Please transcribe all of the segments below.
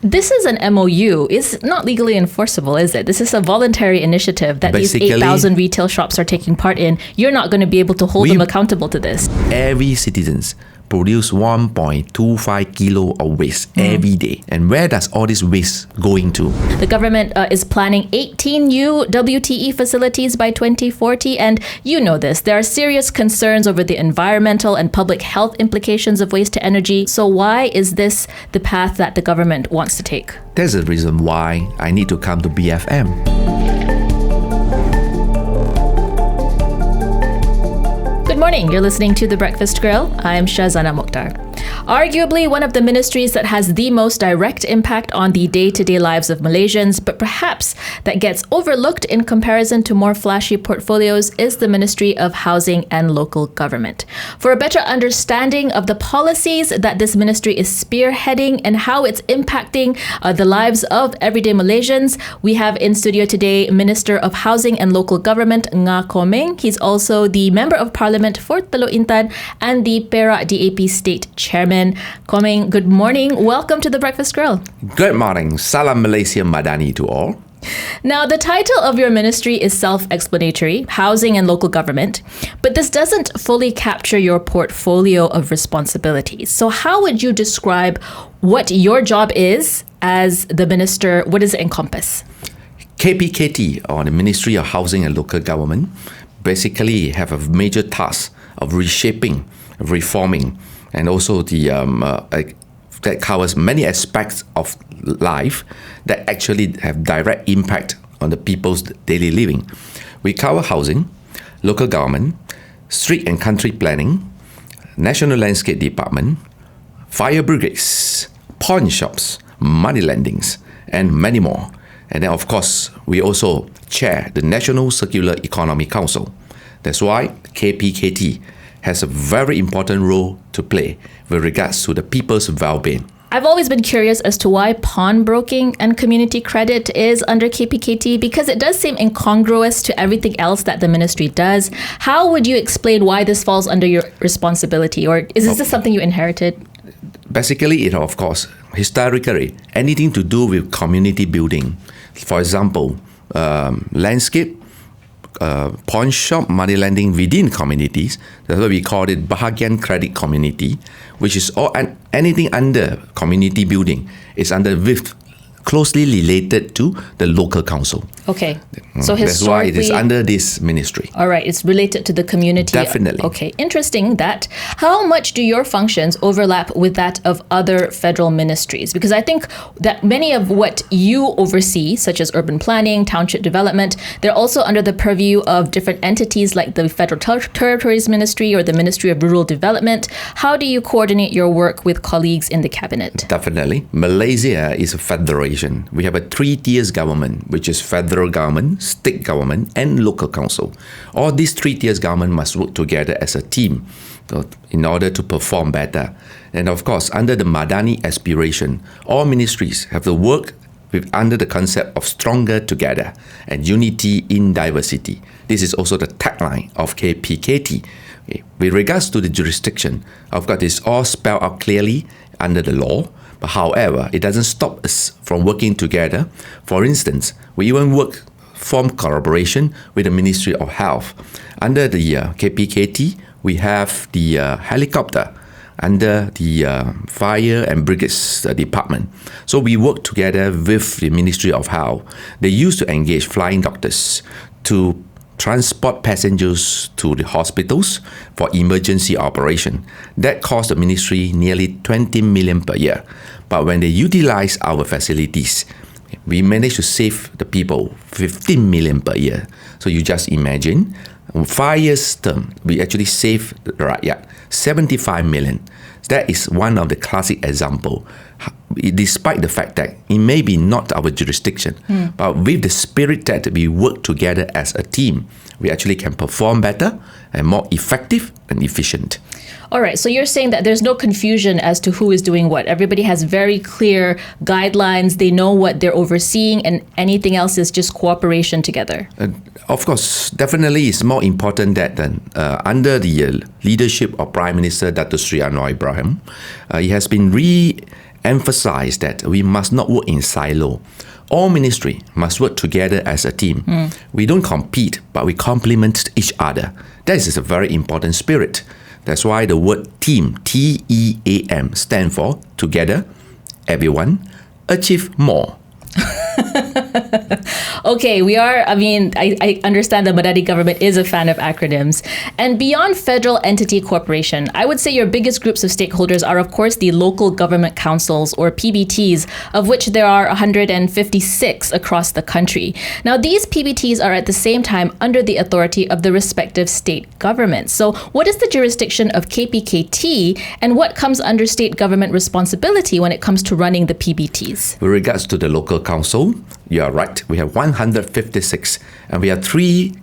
This is an MOU. It's not legally enforceable, is it? This is a voluntary initiative that Basically, these 8,000 retail shops are taking part in. You're not going to be able to hold them accountable to this. Every citizens produce 1.25 kilo of waste every day. And where does all this waste going to? The government is planning 18 new WTE facilities by 2040. And you know this. There are serious concerns over the environmental and public health implications of waste to energy. So why is this the path that the government wants to take? There's a reason why I need to come to BFM. Good morning. You're listening to The Breakfast Grille. I'm Shazana Mokhtar. Arguably one of the ministries that has the most direct impact on the day-to-day lives of Malaysians, but perhaps that gets overlooked in comparison to more flashy portfolios, is the Ministry of Housing and Local Government. For a better understanding of the policies that this ministry is spearheading and how it's impacting the lives of everyday Malaysians, we have in studio today Minister of Housing and Local Government, Kor Ming. He's also the Member of Parliament for Teluk Intan and the Perak DAP State Chairman. Kor Ming, good morning. Welcome to the Breakfast Grille. Good morning. Salam Malaysia Madani to all. Now, the title of your ministry is self-explanatory, housing and local government, but this doesn't fully capture your portfolio of responsibilities. So how would you describe what your job is as the minister? What does it encompass? KPKT, or the Ministry of Housing and Local Government, basically have a major task of reshaping, reforming, and also that covers many aspects of life that actually have direct impact on the people's daily living. We cover housing, local government, street and country planning, National Landscape Department, fire brigades, pawn shops, money lendings, and many more. And then, of course, we also chair the National Circular Economy Council. That's why KPKT has a very important role to play with regards to the people's well-being. I've always been curious as to why pawnbroking and community credit is under KPKT, because it does seem incongruous to everything else that the ministry does. How would you explain why this falls under your responsibility, or is this something you inherited? Basically, of course, historically, anything to do with community building, for example, landscape, pawn shop, money lending within communities. That's why we call it Bahagian Credit Community, which is all and anything under community building is closely related to the local council. Okay. So that's why it is under this ministry. All right. It's related to the community. Definitely. Okay. Interesting that. How much do your functions overlap with that of other federal ministries? Because I think that many of what you oversee, such as urban planning, township development, they're also under the purview of different entities like the Federal Territories Ministry or the Ministry of Rural Development. How do you coordinate your work with colleagues in the cabinet? Definitely. Malaysia is a federation. We have a 3-tier government, which is federal government, state government, and local council. All these 3-tier government must work together as a team in order to perform better. And of course, under the Madani aspiration, all ministries have to work under the concept of stronger together and unity in diversity. This is also the tagline of KPKT. With regards to the jurisdiction, of course, it's all spelled out clearly under the law. But however, it doesn't stop us from working together. For instance, we even form collaboration with the Ministry of Health. Under the KPKT, we have the helicopter under the Fire and Brigades Department. So we work together with the Ministry of Health. They used to engage flying doctors to transport passengers to the hospitals for emergency operation. That cost the ministry nearly 20 million per year. But when they utilize our facilities, we managed to save the people 15 million per year. So you just imagine, in 5 years term, we actually saved 75 million. That is one of the classic example. Despite the fact that it may be not our jurisdiction, but with the spirit that we work together as a team, we actually can perform better and more effective and efficient. All right. So you're saying that there's no confusion as to who is doing what. Everybody has very clear guidelines. They know what they're overseeing, and anything else is just cooperation together. Of course, definitely it's more important that under the leadership of Prime Minister Dato Sri Anwar Ibrahim, he has been emphasized that we must not work in silo. All ministry must work together as a team. We don't compete, but we complement each other. That is a very important spirit. That's why the word team, TEAM, stand for together, everyone, achieve more. Okay, I understand the Mydin government is a fan of acronyms. And beyond federal entity corporation, I would say your biggest groups of stakeholders are, of course, the local government councils or PBTs, of which there are 156 across the country. Now, these PBTs are at the same time under the authority of the respective state governments. So what is the jurisdiction of KPKT and what comes under state government responsibility when it comes to running the PBTs? With regards to the local council, you are right. We have 156, and we have three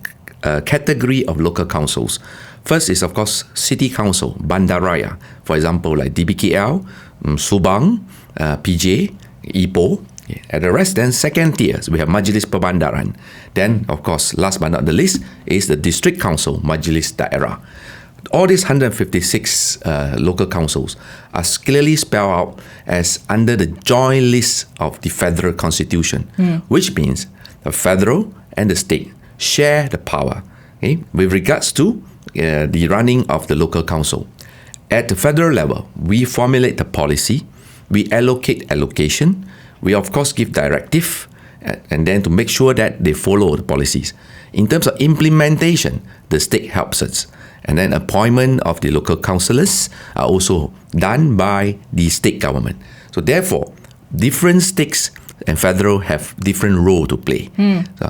category of local councils. First is, of course, city council, Bandaraya. For example, like DBKL, Subang, PJ, Ipoh. And the rest, then second tiers, we have Majlis Perbandaran. Then, of course, last but not the least, is the district council, Majlis Daerah. All these 156 local councils are clearly spelled out as under the joint list of the federal constitution, which means the federal and the state share the power with regards to the running of the local council. At the federal level, we formulate the policy, we allocate allocation, we of course give directive, and then to make sure that they follow the policies. In terms of implementation, the state helps us. And then appointment of the local councillors are also done by the state government. So therefore, different states and federal have different role to play.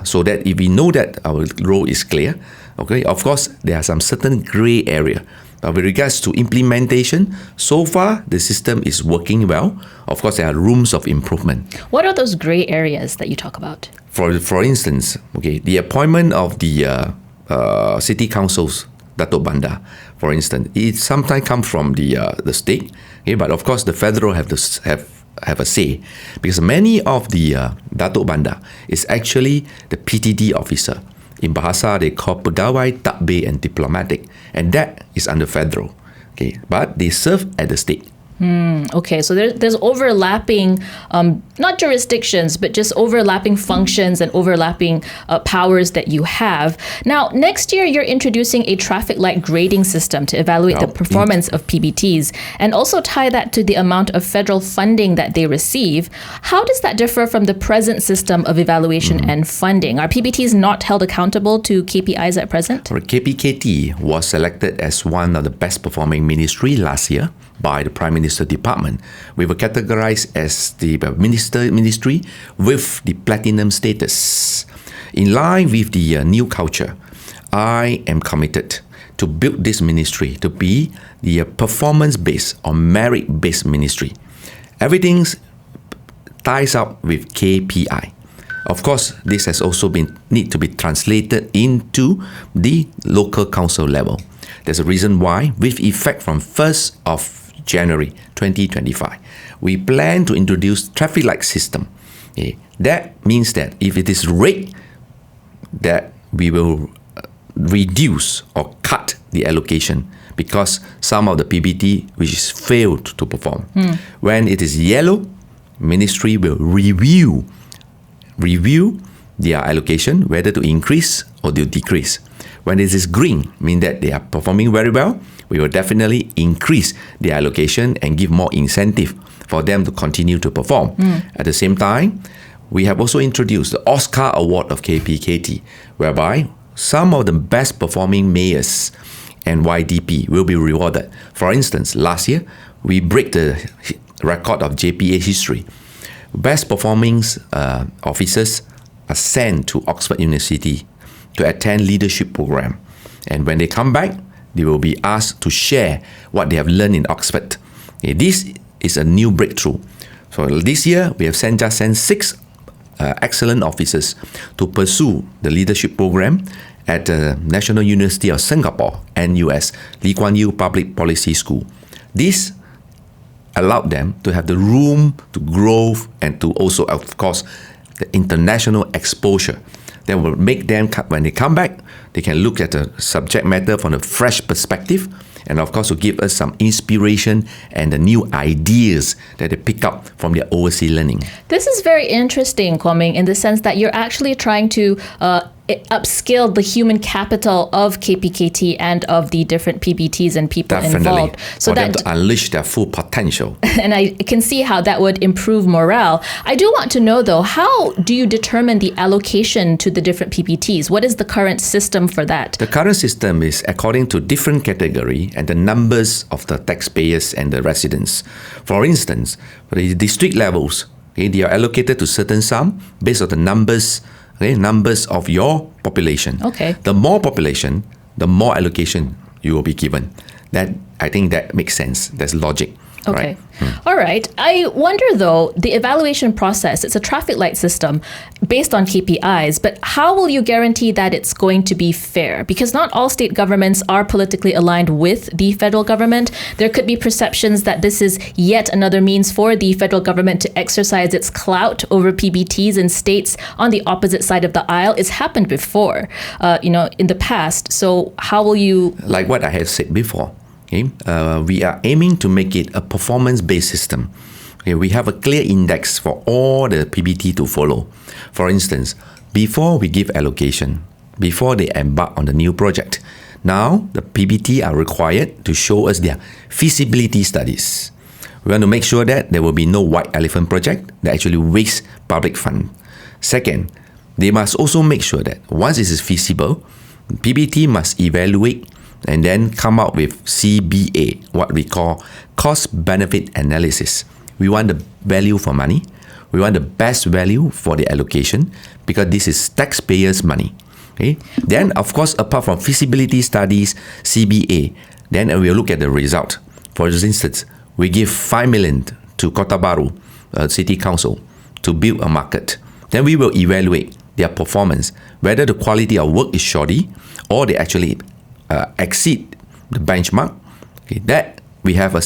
So that if we know that our role is clear, okay, of course, there are some certain grey area. But with regards to implementation, so far the system is working well. Of course, there are rooms of improvement. What are those grey areas that you talk about? For instance, okay, the appointment of the city councils, Datuk Bandar, for instance, it sometimes comes from the state, but of course the federal have a say, because many of the Datuk Bandar is actually the PTD officer. In Bahasa, they call Pegawai Takbir and Diplomatic, and that is under federal. Okay, but they serve at the state. Okay, so there's overlapping, not jurisdictions, but just overlapping functions and overlapping powers that you have. Now, next year, you're introducing a traffic light grading system to evaluate the performance of PBTs and also tie that to the amount of federal funding that they receive. How does that differ from the present system of evaluation and funding? Are PBTs not held accountable to KPIs at present? KPKT was selected as one of the best performing ministry last year by the Prime Minister Department. We were categorized as the ministry with the platinum status. In line with the new culture, I am committed to build this ministry to be the performance-based or merit-based ministry. Everything ties up with KPI. Of course, this has also need to be translated into the local council level. There's a reason why, with effect from 1st of January 2025, we plan to introduce traffic light system. That means that if it is red, that we will reduce or cut the allocation because some of the PBT which is failed to perform. When it is yellow, ministry will review their allocation, whether to increase or to decrease. When it is green, mean that they are performing very well, we will definitely increase their allocation and give more incentive for them to continue to perform. At the same time, we have also introduced the Oscar Award of KPKT, whereby some of the best performing mayors and YDP will be rewarded. For instance, last year, we break the record of JPA history. Best performing officers are sent to Oxford University to attend leadership program. And when they come back, they will be asked to share what they have learned in Oxford. This is a new breakthrough. So this year, we have just sent 6 excellent officers to pursue the leadership program at the National University of Singapore, NUS, Lee Kuan Yew Public Policy School. This allowed them to have the room to grow and to also, of course, the international exposure. That will make them, when they come back, they can look at the subject matter from a fresh perspective and of course to give us some inspiration and the new ideas that they pick up from their overseas learning. This is very interesting, Kor Ming, in the sense that you're actually trying to upskill the human capital of KPKT and of the different PBTs and people involved. So for them to unleash their full potential. And I can see how that would improve morale. I do want to know, though, how do you determine the allocation to the different PBTs? What is the current system for that? The current system is according to different category and the numbers of the taxpayers and the residents. For instance, for the district levels, they are allocated to certain sum based on the numbers of your population. Okay. The more population, the more allocation you will be given. I think that makes sense. There's logic. Okay. Right? All right. I wonder, though, the evaluation process, it's a traffic light system based on KPIs, but how will you guarantee that it's going to be fair? Because not all state governments are politically aligned with the federal government. There could be perceptions that this is yet another means for the federal government to exercise its clout over PBTs in states on the opposite side of the aisle. It's happened before, in the past. So how will you... Like what I have said before. Okay, we are aiming to make it a performance-based system. Okay, we have a clear index for all the PBT to follow. For instance, before we give allocation, before they embark on the new project, now the PBT are required to show us their feasibility studies. We want to make sure that there will be no white elephant project that actually wastes public fund. Second, they must also make sure that once it is feasible, PBT must evaluate and then come up with CBA, what we call cost-benefit analysis. We want the value for money. We want the best value for the allocation because this is taxpayers' money. Okay. Then, of course, apart from feasibility studies, CBA, then we'll look at the result. For instance, we give 5 million to Kota Baru City Council to build a market. Then we will evaluate their performance, whether the quality of work is shoddy or they actually exceed the benchmark. Okay, that we have a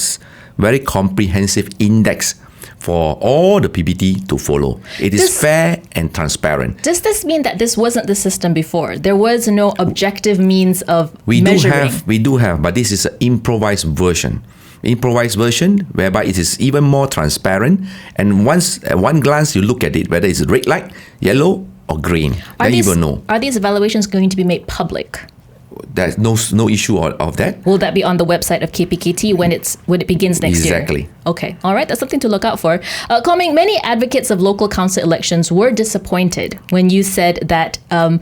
very comprehensive index for all the PBT to follow. It is fair and transparent. Does this mean that this wasn't the system before? There was no objective means of measuring? We do have, but this is an improvised version. Improvised version whereby it is even more transparent, and once at one glance you look at it, whether it's red light, yellow or green, then you will know. Are these evaluations going to be made public? There's no issue of that. Will that be on the website of KPKT when it begins next year? Exactly. Okay. All right. That's something to look out for. Kor Ming, many advocates of local council elections were disappointed when you said that local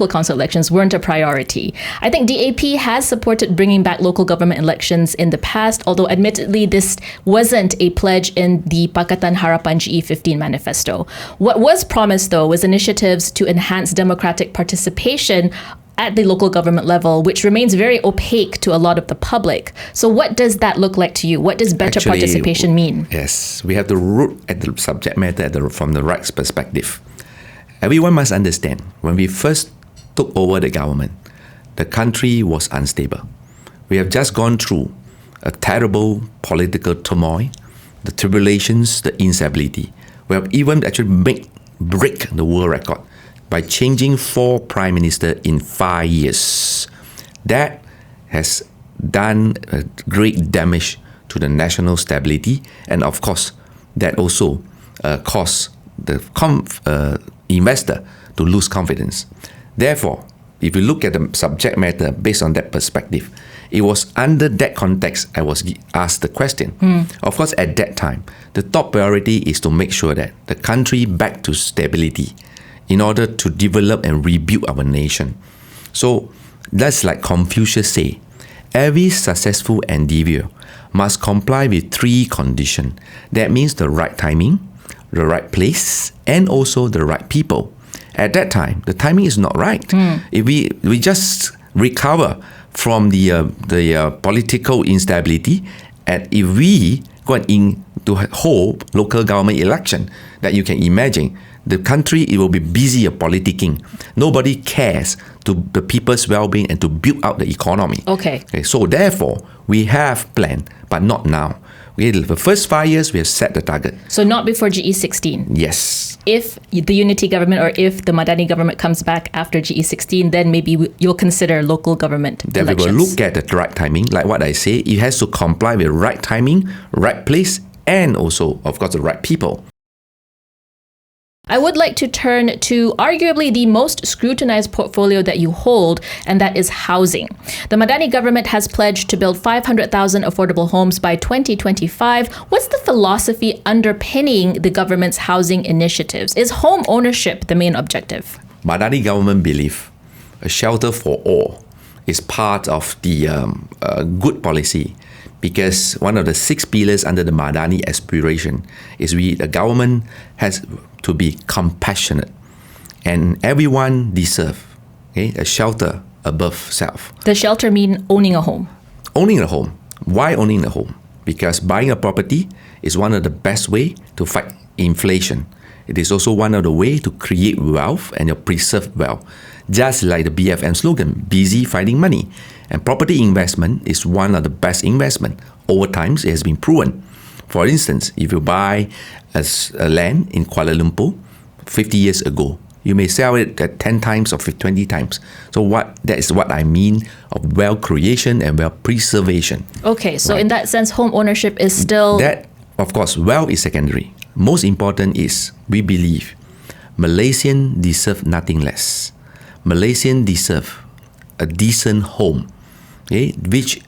council elections weren't a priority. I think DAP has supported bringing back local government elections in the past, although admittedly this wasn't a pledge in the Pakatan Harapan GE15 manifesto. What was promised, though, was initiatives to enhance democratic participation at the local government level, which remains very opaque to a lot of the public. So what does that look like to you? What does better participation mean? Yes, we have to root at the subject matter from the right perspective. Everyone must understand, when we first took over the government, the country was unstable. We have just gone through a terrible political turmoil, the tribulations, the instability. We have even actually break the world record by changing 4 prime ministers in 5 years. That has done great damage to the national stability, and of course, that also caused the investor to lose confidence. Therefore, if you look at the subject matter based on that perspective, it was under that context I was asked the question. Of course, at that time, the top priority is to make sure that the country back to stability in order to develop and rebuild our nation. So that's like Confucius say, every successful endeavor must comply with 3 conditions. That means the right timing, the right place, and also the right people. At that time, the timing is not right. If we just recover from the political instability, and if we go to hold local government election, that you can imagine, the country, it will be busy politicking. Nobody cares to the people's well-being and to build out the economy. Okay. So therefore, we have planned, but not now. Okay, the first 5 years, we have set the target. So not before GE16. Yes. If the unity government or if the Madani government comes back after GE16, then maybe you'll consider local government Then elections. we will look at the right timing. Like what I say, it has to comply with right timing, right place, and also, of course, the right people. I would like to turn to arguably the most scrutinized portfolio that you hold, and that is housing. The Madani government has pledged to build 500,000 affordable homes by 2025. What's the philosophy underpinning the government's housing initiatives? Is home ownership the main objective? Madani government believe a shelter for all is part of the good policy, because one of the 6 pillars under the Madani aspiration is the government has to be compassionate, and everyone deserve a shelter above self. Does shelter mean owning a home? Owning a home. Why owning a home? Because buying a property is one of the best way to fight inflation. It is also one of the way to create wealth and preserve wealth. Just like the BFM slogan, busy finding money. And property investment is one of the best investment. Over time, it has been proven. For instance, if you buy a land in Kuala Lumpur 50 years ago, you may sell it at 10 times or 20 times. So that is what I mean of wealth creation and wealth preservation. Okay, so in that sense, home ownership is still... That, of course, wealth is secondary. Most important is we believe Malaysians deserve nothing less. Malaysians deserve a decent home, which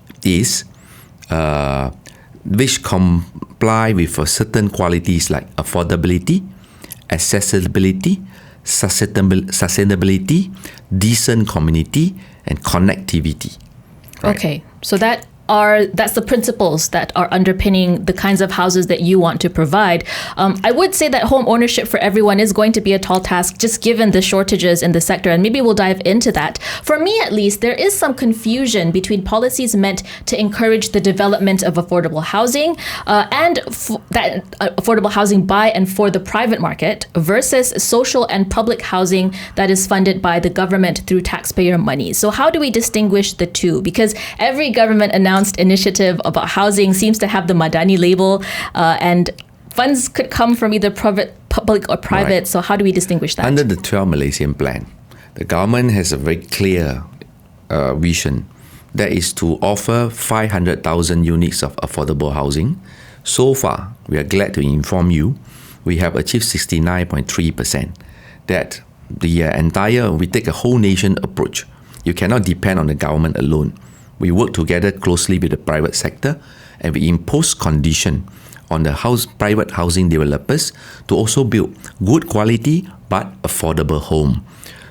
comply with certain qualities like affordability, accessibility, sustainability, decent community, and connectivity. Right? Okay, so that's the principles that are underpinning the kinds of houses that you want to provide. I would say that home ownership for everyone is going to be a tall task, just given the shortages in the sector, and maybe we'll dive into that. For me, at least, there is some confusion between policies meant to encourage the development of affordable housing and that affordable housing by and for the private market versus social and public housing that is funded by the government through taxpayer money. So how do we distinguish the two? Because every government announced initiative about housing seems to have the Madani label, and funds could come from either public or private. Right. So how do we distinguish that? Under the 12 Malaysian plan, the government has a very clear vision, that is to offer 500,000 units of affordable housing. So far, we are glad to inform you, we have achieved 69.3%. That we take a whole nation approach. You cannot depend on the government alone. We work together closely with the private sector, and we impose condition on the private housing developers to also build good quality but affordable home.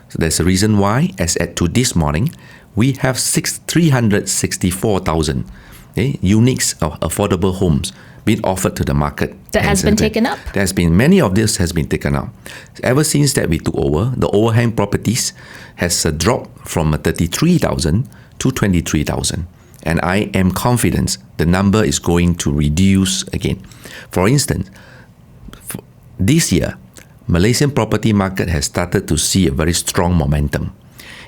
So there's a reason why, as at to this morning, we have 364,000 units of affordable homes being offered to the market. That has been taken up? Many of this has been taken up. Ever since that we took over, the overhang properties has dropped from 33,000 to 23,000. And I am confident the number is going to reduce again. For instance, this year, Malaysian property market has started to see a very strong momentum.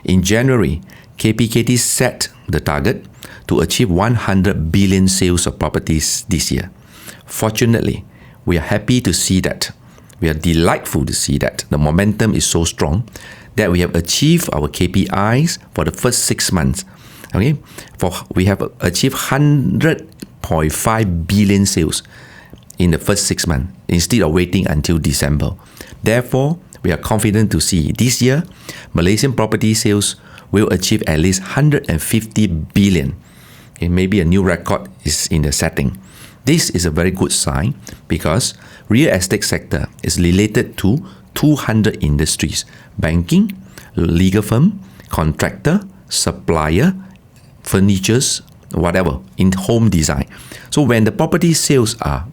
In January, KPKT set the target to achieve 100 billion sales of properties this year. Fortunately, we are happy to see that. We are delightful to see that the momentum is so strong that we have achieved our KPIs for the first 6 months. Okay, we have achieved 100.5 billion sales in the first 6 months instead of waiting until December. Therefore, we are confident to see this year Malaysian property sales will achieve at least 150 billion. Okay, maybe a new record is in the setting. This is a very good sign because real estate sector is related to 200 industries: banking, legal firm, contractor, supplier, furnitures, whatever, in home design. So when the property sales are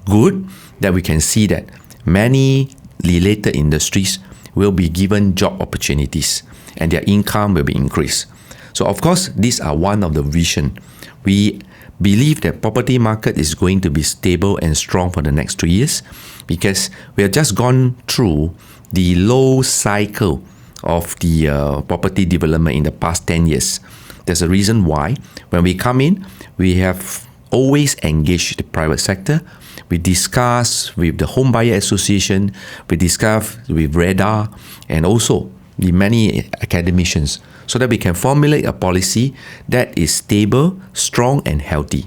good, that we can see that many related industries will be given job opportunities and their income will be increased. So of course, these are one of the vision. We believe that property market is going to be stable and strong for the next 2 years because we have just gone through the low cycle of the property development in the past 10 years. There's a reason why when we come in, we have always engage the private sector. We discuss with the Home Buyer Association, we discuss with Radar, and also the many academicians, so that we can formulate a policy that is stable, strong, and healthy.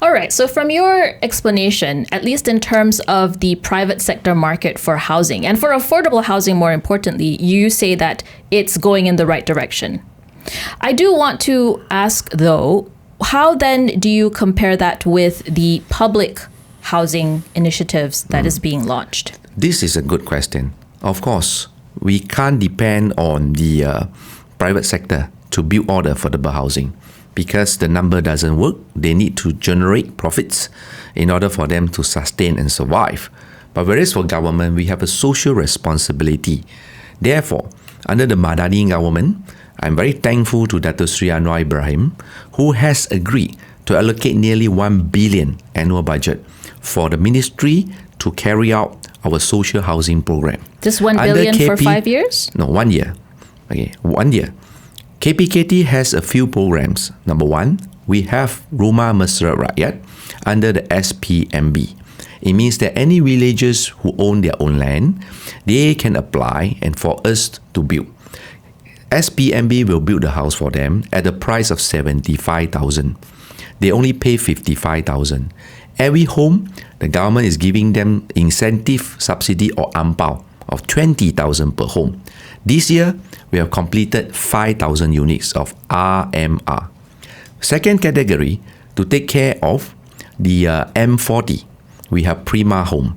All right. So from your explanation, at least in terms of the private sector market for housing and for affordable housing, more importantly, you say that it's going in the right direction. I do want to ask, though, how then do you compare that with the public housing initiatives that is being launched? This is a good question. Of course, we can't depend on the private sector to build all the affordable housing, because the number doesn't work. They need to generate profits in order for them to sustain and survive. But whereas for government, we have a social responsibility. Therefore, under the Madani government, I'm very thankful to Dato Sri Anwar Ibrahim, who has agreed to allocate nearly 1 billion annual budget for the ministry to carry out our social housing program. This 1 billion for 5 years? No, 1 year. Okay, 1 year. KPKT has a few programs. Number one, we have Rumah Mesra Rakyat under the SPMB. It means that any villagers who own their own land, they can apply and for us to build. SPMB will build the house for them at the price of 75,000. They only pay 55,000. Every home, the government is giving them incentive subsidy or ampao of 20,000 per home. This year, we have completed 5,000 units of RMR. Second category, to take care of the M40, we have Prima Home.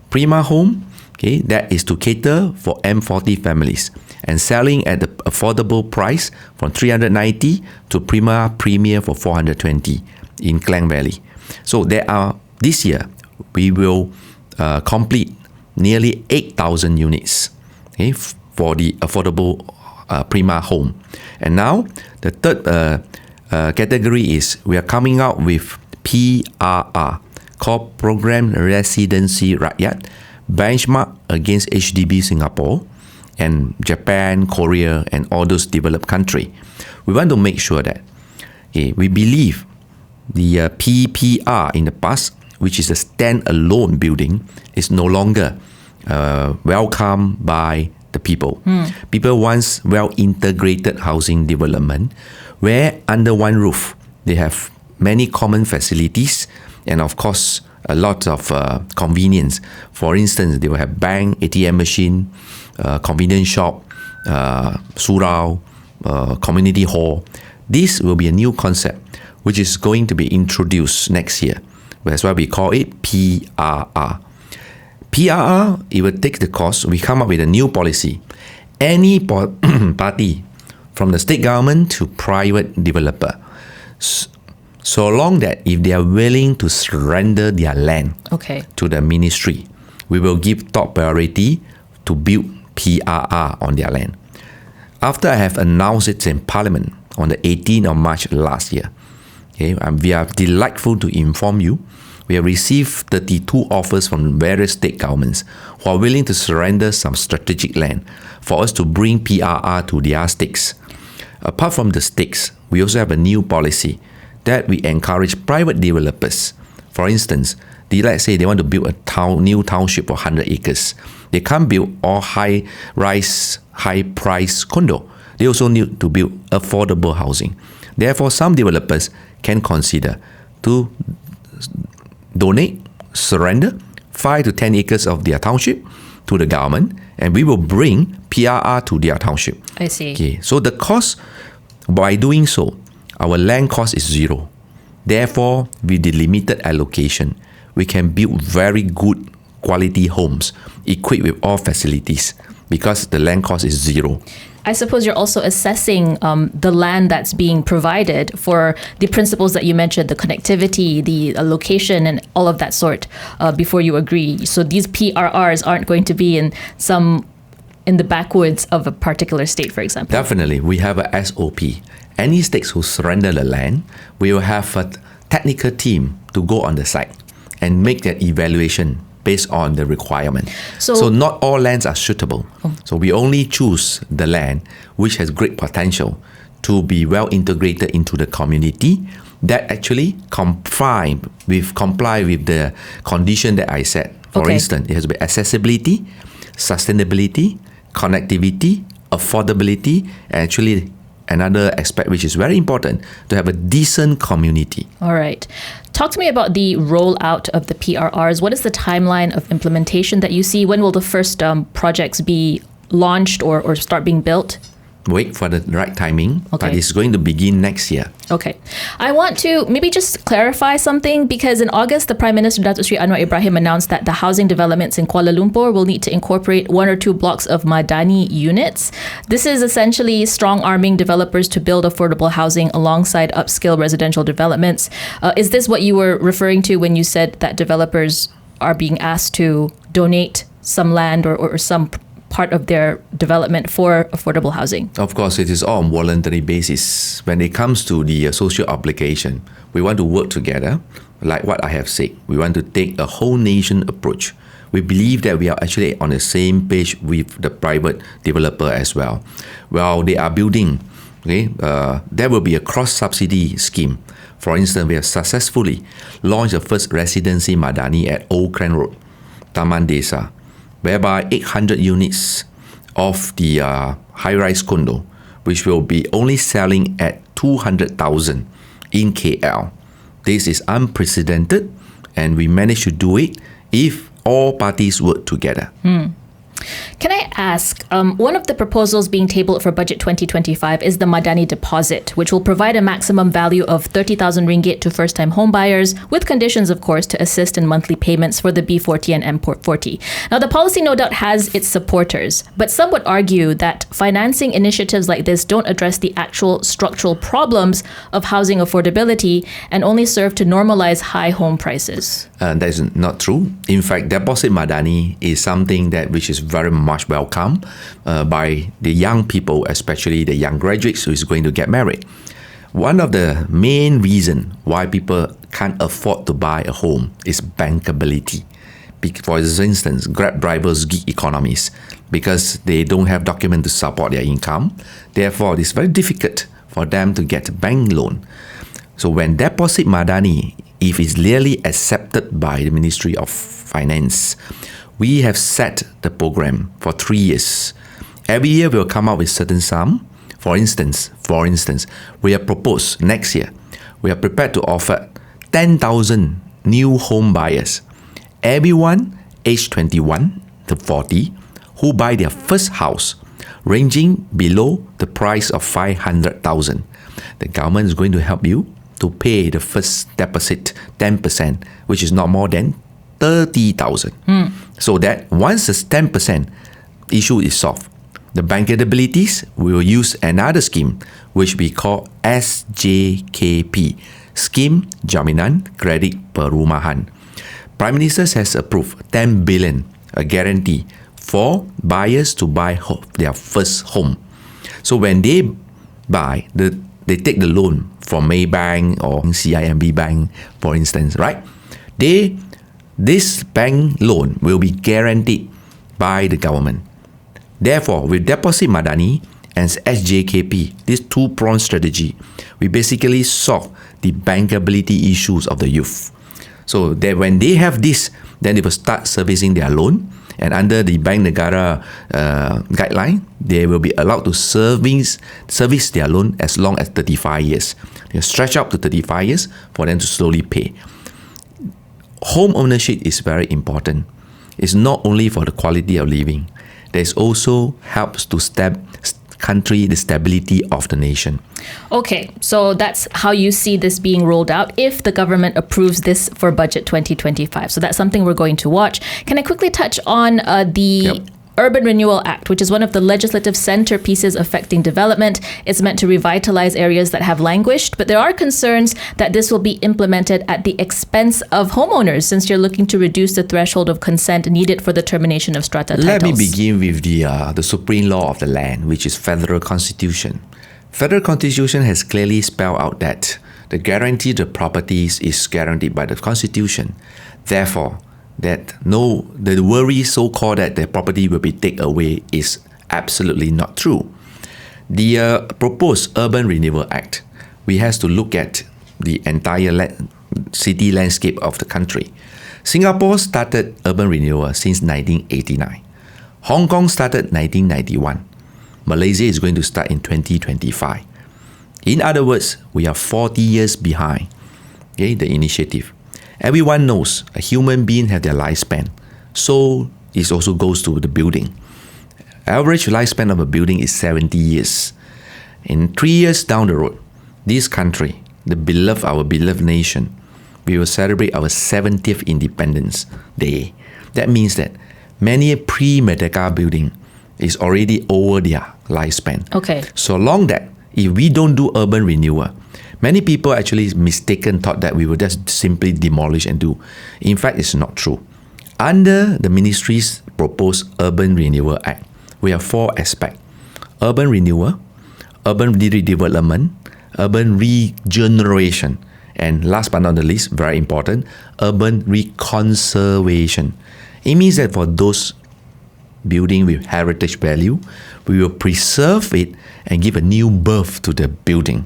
Prima Home, okay, that is to cater for M40 families and selling at the affordable price from 390 to Prima Premier for 420 in Klang Valley. So this year, we will complete nearly 8,000 units, okay, for the affordable Prima Home. And now, the third category is we are coming out with PRR, called Program Residency Rakyat, benchmark against HDB Singapore and Japan, Korea, and all those developed countries. We want to make sure that we believe the PPR in the past, which is a stand-alone building, is no longer welcomed by the people. People want well-integrated housing development where under one roof they have many common facilities and of course a lot of convenience. For instance, they will have bank, ATM machine, convenience shop, surau, community hall. This will be a new concept which is going to be introduced next year. That's why we call it PRR. PRR, it will take the cost. We come up with a new policy. Any party, from the state government to private developer, so long that if they are willing to surrender their land to the ministry, we will give top priority to build PRR on their land. After I have announced it in Parliament on the 18th of March last year, we are delightful to inform you we have received 32 offers from various state governments who are willing to surrender some strategic land for us to bring PRR to their stakes. Apart from the stakes, we also have a new policy that we encourage private developers. For instance, let's say they want to build a new township for 100 acres. They can't build all high-rise, high-price condo. They also need to build affordable housing. Therefore, some developers can consider to donate, surrender 5 to 10 acres of their township to the government, and we will bring PRR to their township. I see. Okay, so the cost, by doing so, our land cost is zero. Therefore, with the limited allocation, we can build very good quality homes equipped with all facilities because the land cost is zero. I suppose you're also assessing the land that's being provided for the principles that you mentioned, the connectivity, the location, and all of that sort before you agree. So these PRRs aren't going to be in the backwoods of a particular state, for example. Definitely. We have a SOP. Any states who surrender the land, we will have a technical team to go on the site and make that evaluation based on the requirement. So not all lands are suitable. So we only choose the land which has great potential to be well integrated into the community, that actually comply with the condition that I said. For instance, it has to be accessibility, sustainability, connectivity, affordability, and actually another aspect which is very important, to have a decent community. All right. Talk to me about the rollout of the PRRs. What is the timeline of implementation that you see? When will the first projects be launched or start being built? Wait for the right timing, Okay. but it's going to begin next year. Okay. I want to maybe just clarify something, because in August, the Prime Minister, Datuk Sri Anwar Ibrahim, announced that the housing developments in Kuala Lumpur will need to incorporate 1 or 2 blocks of Madani units. This is essentially strong-arming developers to build affordable housing alongside upscale residential developments. Is this what you were referring to when you said that developers are being asked to donate some land or some part of their development for affordable housing? Of course, it is all on voluntary basis. When it comes to the social obligation, we want to work together, like what I have said. We want to take a whole nation approach. We believe that we are actually on the same page with the private developer as well. Well, they are building, there will be a cross-subsidy scheme. For instance, we have successfully launched the first residency Madani at Old Cran Road, Taman Desa, whereby 800 units of the high-rise condo, which will be only selling at 200,000 in KL. This is unprecedented, and we managed to do it if all parties work together. Can I ask, one of the proposals being tabled for Budget 2025 is the Madani deposit, which will provide a maximum value of 30,000 ringgit to first-time homebuyers, with conditions, of course, to assist in monthly payments for the B40 and M40. Now, the policy no doubt has its supporters, but some would argue that financing initiatives like this don't address the actual structural problems of housing affordability and only serve to normalize high home prices. That is not true. In fact, deposit Madani is something which is very much welcome by the young people, especially the young graduates who is going to get married. One of the main reasons why people can't afford to buy a home is bankability. For instance, Grab drivers, gig economies, because they don't have documents to support their income. Therefore, it's very difficult for them to get a bank loan. So when deposit Madani, if it's really accepted by the Ministry of Finance, we have set the program for 3 years. Every year we'll come up with certain sum. For instance, we have proposed next year, we are prepared to offer 10,000 new home buyers. Everyone aged 21 to 40 who buy their first house, ranging below the price of 500,000. The government is going to help you to pay the first deposit 10%, which is not more than 30,000. So that once the 10% issue is solved, the bankabilities will use another scheme which we call SJKP, Scheme Jaminan Kredit Perumahan. Prime Minister has approved 10 billion, a guarantee for buyers to buy their first home. So when they buy, they take the loan from Maybank or CIMB Bank, for instance, right? This bank loan will be guaranteed by the government. Therefore, with deposit Madani and SJKP, this two-pronged strategy, we basically solve the bankability issues of the youth. So that when they have this, then they will start servicing their loan, and under the Bank Negara guideline, they will be allowed to service their loan as long as 35 years. They stretch up to 35 years for them to slowly pay. Home ownership is very important. It's not only for the quality of living. There's also helps to the stability of the nation. Okay, so that's how you see this being rolled out if the government approves this for Budget 2025. So that's something we're going to watch. Can I quickly touch on the Urban Renewal Act, which is one of the legislative centerpieces affecting development? It's meant to revitalize areas that have languished, but there are concerns that this will be implemented at the expense of homeowners, since you're looking to reduce the threshold of consent needed for the termination of strata titles. Let me begin with the supreme law of the land, which is Federal Constitution. Federal Constitution has clearly spelled out that the guarantee of properties is guaranteed by the Constitution. Therefore, the worry so-called that the property will be taken away is absolutely not true. The proposed Urban Renewal Act, we have to look at the entire city landscape of the country. Singapore started urban renewal since 1989. Hong Kong started 1991. Malaysia is going to start in 2025. In other words, we are 40 years behind the initiative. Everyone knows a human being has their lifespan. So it also goes to the building. Average lifespan of a building is 70 years. In 3 years down the road, this country, our beloved nation, we will celebrate our 70th Independence Day. That means that many pre-Merdeka building is already over their lifespan. Okay. So long that if we don't do urban renewal, many people actually thought that we would just simply demolish and do. In fact, it's not true. Under the ministry's proposed Urban Renewal Act, we have 4 aspects: urban renewal, urban redevelopment, urban regeneration, and last but not the least, very important, urban reconservation. It means that for those building with heritage value, we will preserve it and give a new birth to the building.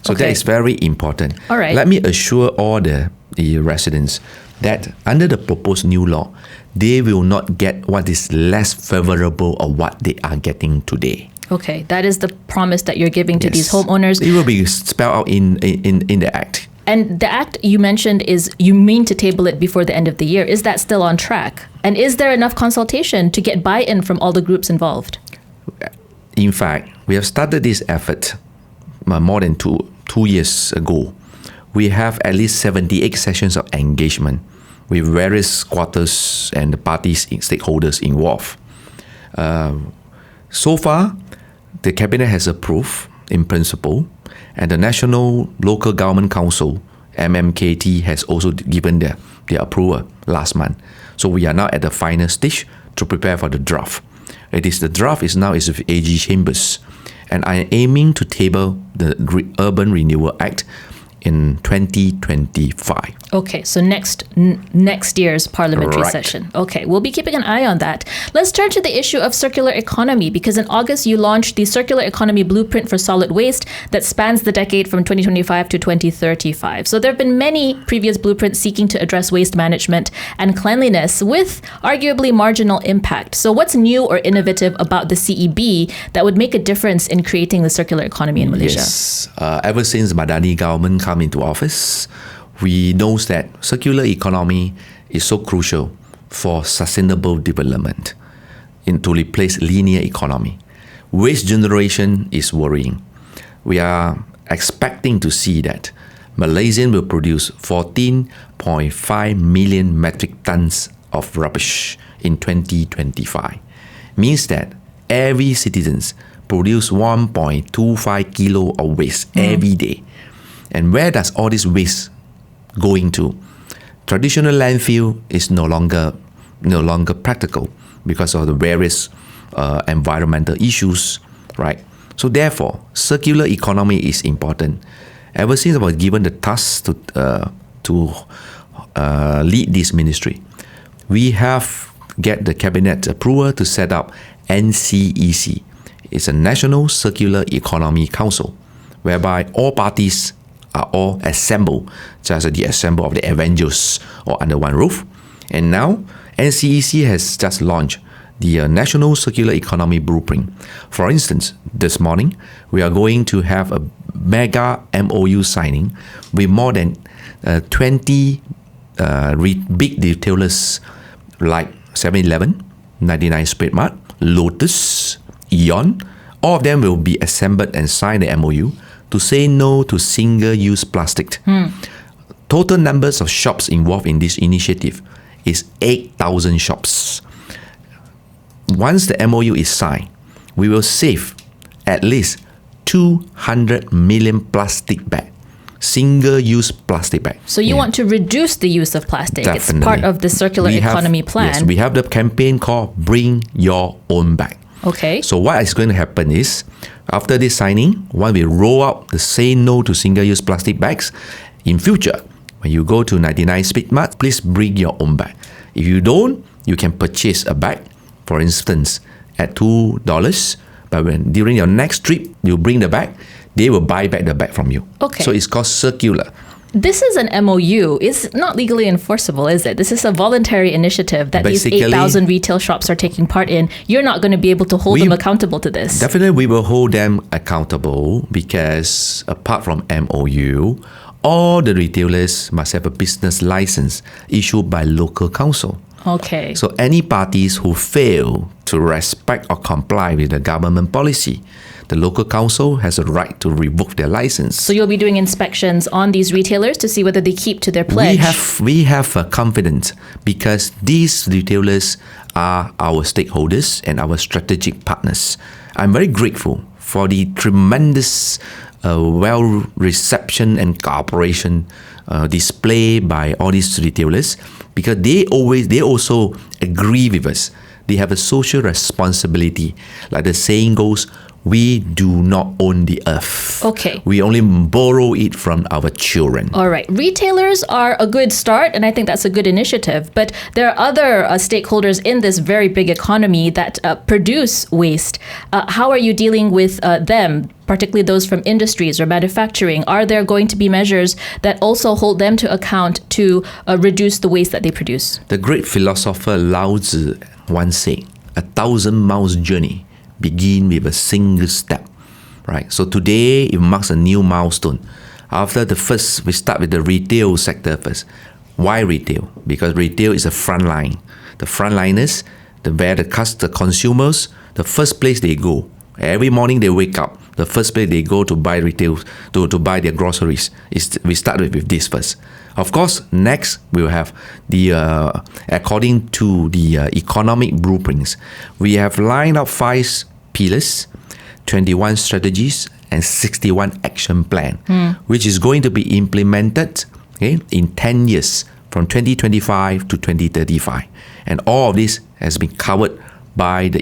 So that is very important. All right. Let me assure all the residents that under the proposed new law, they will not get what is less favorable of what they are getting today. Okay, that is the promise that you're giving to these homeowners. It will be spelled out in the Act. And the Act you mentioned you mean to table it before the end of the year. Is that still on track? And is there enough consultation to get buy-in from all the groups involved? In fact, we have started this effort more than two years ago. We have at least 78 sessions of engagement with various quarters and the parties, stakeholders involved. So far, the Cabinet has approved in principle, and the National Local Government Council, MMKT, has also given their approval last month. So we are now at the final stage to prepare for the draft. The draft is with AG Chambers, and I am aiming to table the Urban Renewal Act in 2025. Okay, so next year's parliamentary session. Okay, we'll be keeping an eye on that. Let's turn to the issue of circular economy, because in August you launched the Circular Economy Blueprint for Solid Waste that spans the decade from 2025 to 2035. So there have been many previous blueprints seeking to address waste management and cleanliness with arguably marginal impact. So what's new or innovative about the CEB that would make a difference in creating the circular economy in Malaysia? Yes, ever since Madani government come into office, we know that circular economy is so crucial for sustainable development to replace linear economy. Waste generation is worrying. We are expecting to see that Malaysia will produce 14.5 million metric tons of rubbish in 2025. Means that every citizen produce 1.25 kilo of waste every day. And where does all this waste going to? Traditional landfill is no longer practical because of the various environmental issues, right? So therefore, circular economy is important. Ever since I was given the task to lead this ministry, we have get the cabinet approval to set up NCEC. It's a National Circular Economy Council, whereby all parties are all assembled, just the assemble of the Avengers or under one roof. And now, NCEC has just launched the National Circular Economy Blueprint. For instance, this morning, we are going to have a mega MOU signing with more than 20 big retailers like 7-Eleven, 99 Speedmart, Lotus, AEON. All of them will be assembled and sign the MOU to say no to single-use plastic. Total numbers of shops involved in this initiative is 8,000 shops. Once the MOU is signed, we will save at least 200 million plastic bags, single-use plastic bags. So you want to reduce the use of plastic. Definitely. It's part of the circular economy plan. Yes, we have the campaign called Bring Your Own Bag. Okay. So what is going to happen is, after this signing, when we roll out the say no to single-use plastic bags, in future, when you go to 99 Speedmart, please bring your own bag. If you don't, you can purchase a bag, for instance, at $2. But when during your next trip, you bring the bag, they will buy back the bag from you. Okay. So it's called circular. This is an MOU. It's not legally enforceable, is it? This is a voluntary initiative that Basically, these 8,000 retail shops are taking part in. You're not going to be able to hold them accountable to this. Definitely, we will hold them accountable because apart from MOU, all the retailers must have a business license issued by local council. Okay. So any parties who fail to respect or comply with the government policy, the local council has a right to revoke their license. So you'll be doing inspections on these retailers to see whether they keep to their pledge. We have confidence because these retailers are our stakeholders and our strategic partners. I'm very grateful for the tremendous well reception and cooperation display by all these retailers because they also agree with us. They have a social responsibility. Like the saying goes, we do not own the earth. Okay. We only borrow it from our children. All right. Retailers are a good start, and I think that's a good initiative. But there are other stakeholders in this very big economy that produce waste. How are you dealing with them, particularly those from industries or manufacturing? Are there going to be measures that also hold them to account to reduce the waste that they produce? The great philosopher Lao Tzu once said, 1,000 miles journey begin with a single step, right? So today it marks a new milestone. After we start with the retail sector first. Why retail? Because retail is a front line. The frontliners, the consumers, the first place they go. Every morning they wake up, the first place they go to buy retail, to buy their groceries. We start with this first. Of course, next we will have according to the economic blueprints, we have lined up 5 pillars, 21 strategies, and 61 action plan, which is going to be implemented in 10 years from 2025 to 2035. And all of this has been covered by the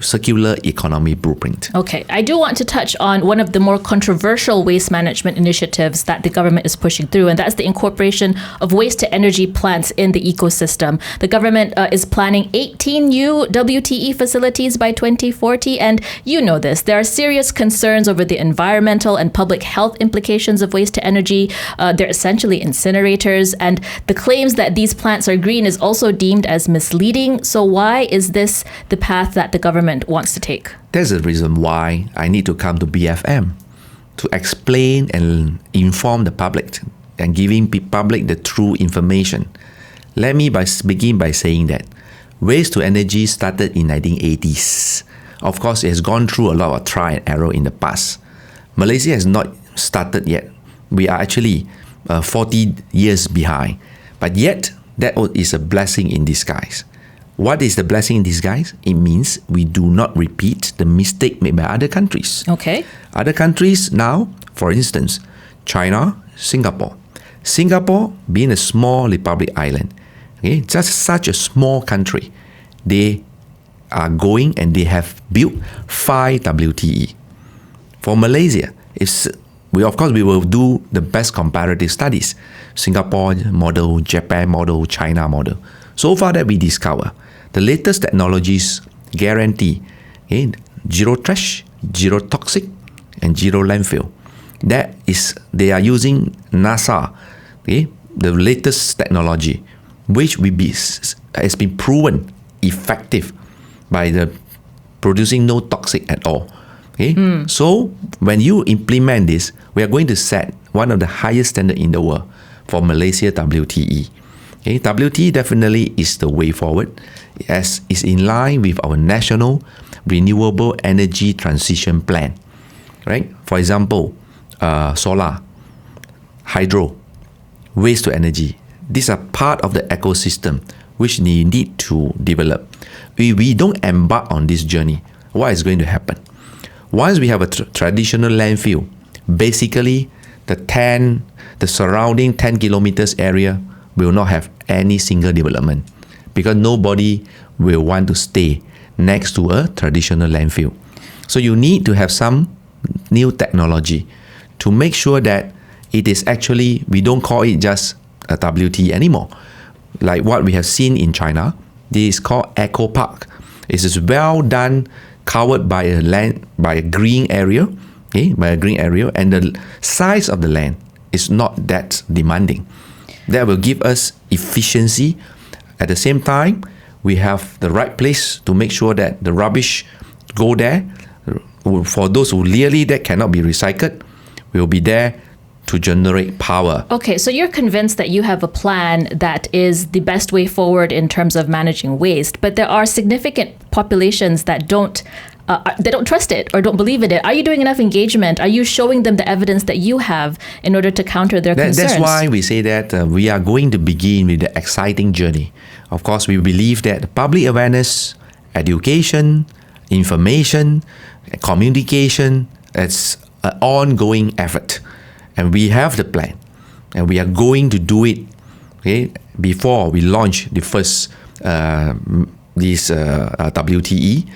circular economy blueprint. Okay, I do want to touch on one of the more controversial waste management initiatives that the government is pushing through, and that's the incorporation of waste-to-energy plants in the ecosystem. The government is planning 18 new WTE facilities by 2040, and you know this. There are serious concerns over the environmental and public health implications of waste-to-energy. They're essentially incinerators, and the claims that these plants are green is also deemed as misleading. So why is this the path that the government wants to take? There's a reason why I need to come to BFM to explain and inform the public and giving public the true information. Let me begin by saying that waste to energy started in 1980s. Of course, it has gone through a lot of trial and error in the past. Malaysia has not started yet. We are actually 40 years behind. But yet, that is a blessing in disguise. What is the blessing in disguise? It means we do not repeat the mistake made by other countries. Okay. Other countries now, for instance, China, Singapore. Singapore being a small republic island, just such a small country, they are going and they have built 5 WTE. For Malaysia, we will do the best comparative studies. Singapore model, Japan model, China model. So far that we discover, the latest technologies guarantee zero trash, zero toxic, and zero landfill. They are using NASA, the latest technology, which has been proven effective by the producing no toxic at all. So when you implement this, we are going to set one of the highest standard in the world for Malaysia WTE. WTE definitely is the way forward, as is in line with our national renewable energy transition plan. Right? For example, solar, hydro, waste to energy. These are part of the ecosystem which we need to develop. We don't embark on this journey, what is going to happen? Once we have a traditional landfill, basically the surrounding 10 kilometers area will not have any single development because nobody will want to stay next to a traditional landfill. So you need to have some new technology to make sure that it is actually, we don't call it just a WT anymore. Like what we have seen in China, this is called Eco Park. It is well done, covered by a green area, and the size of the land is not that demanding. That will give us efficiency. At the same time, we have the right place to make sure that the rubbish go there. For those who really that cannot be recycled, we will be there to generate power. Okay, so you're convinced that you have a plan that is the best way forward in terms of managing waste, but there are significant populations that don't trust it or don't believe in it. Are you doing enough engagement? Are you showing them the evidence that you have in order to counter their concerns? That's why we say that we are going to begin with the exciting journey. Of course, we believe that public awareness, education, information, communication, it's an ongoing effort. And we have the plan. And we are going to do it, okay, before we launch the first WTE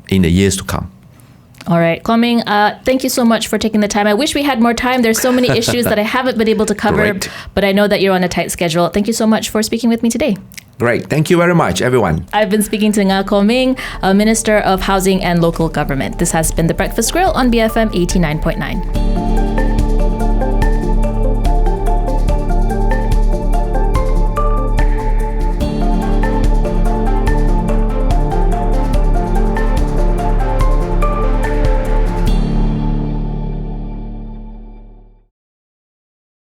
in the years to come. All right, Kor Ming, thank you so much for taking the time. I wish we had more time. There's so many issues that I haven't been able to cover, Correct. But I know that you're on a tight schedule. Thank you so much for speaking with me today. Great. Thank you very much, everyone. I've been speaking to Kor Ming, Minister of Housing and Local Government. This has been The Breakfast Grille on BFM 89.9.